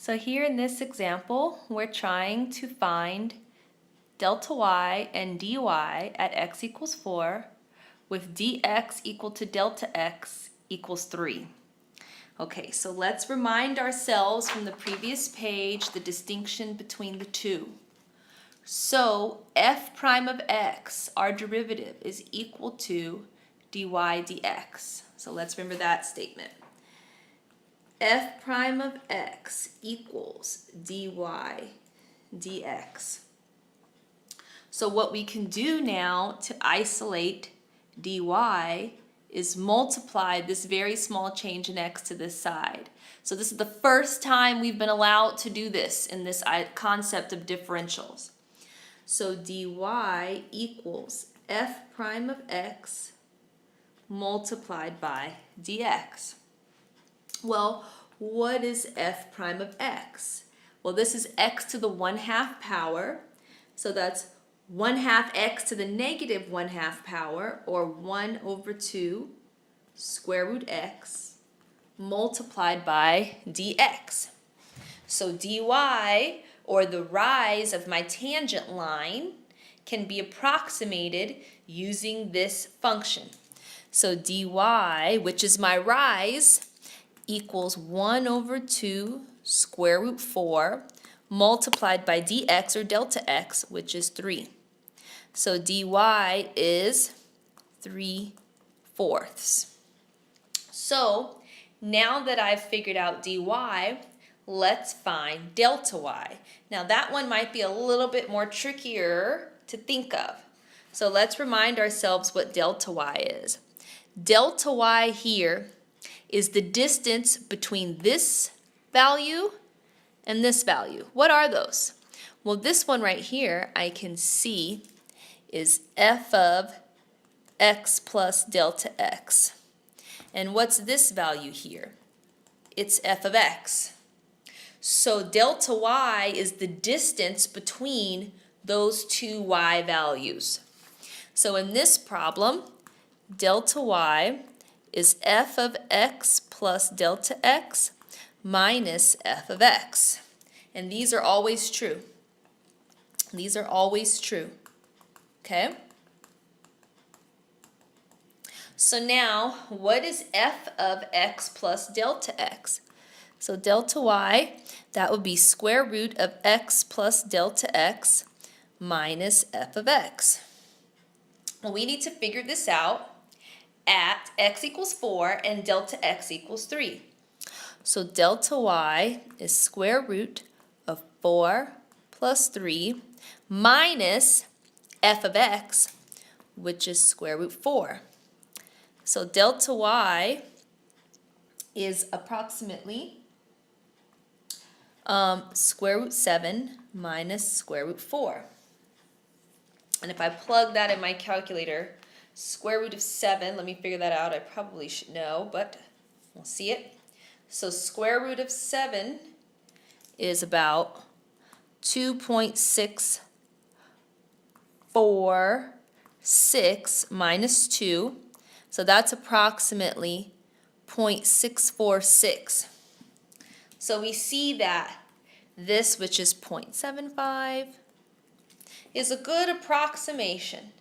So here in this example, we're trying to find delta y and dy at x equals 4 with dx equal to delta x equals 3. Okay, so let's remind ourselves from the previous page the distinction between the two. So f prime of x, our derivative, is equal to dy dx. So let's remember that statement. F prime of x equals dy dx. So what we can do now to isolate dy is multiply this very small change in x to this side. So this is the first time we've been allowed to do this in this concept of differentials. So dy equals f prime of x multiplied by dx. Well, what is f prime of x? Well, this is x to the 1/2 power, so that's 1/2 x to the negative 1/2 power, or 1/2 square root x multiplied by dx. So dy, or the rise of my tangent line, can be approximated using this function. So dy, which is my rise, equals 1/2 square root 4 multiplied by dx, or delta x, which is 3. So dy is 3/4. So now that I've figured out dy, let's find delta y. Now that one might be a little bit more trickier to think of. So let's remind ourselves what delta y is. Delta y here is the distance between this value and this value. What are those? Well, this one right here I can see is f of x plus delta x. And what's this value here? It's f of x. So delta y is the distance between those two y values. So in this problem, delta y is f of x plus delta x minus f of x. And these are always true. These are always true. Okay? So now, what is f of x plus delta x? So delta y, that would be square root of x plus delta x minus f of x. Well, we need to figure this out at x equals 4 and delta x equals 3. So delta y is square root of 4 plus 3 minus f of x, which is square root 4. So delta y is approximately square root 7 minus square root 4. And if I plug that in my calculator, square root of 7, let me figure that out. I probably should know, but we'll see it. So square root of 7 is about 2.646 minus 2. So that's approximately 0.646. So we see that this, which is 0.75, is a good approximation.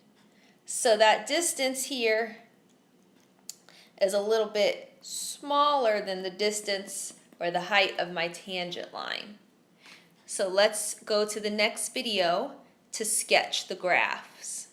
So that distance here is a little bit smaller than the distance or the height of my tangent line. So let's go to the next video to sketch the graphs.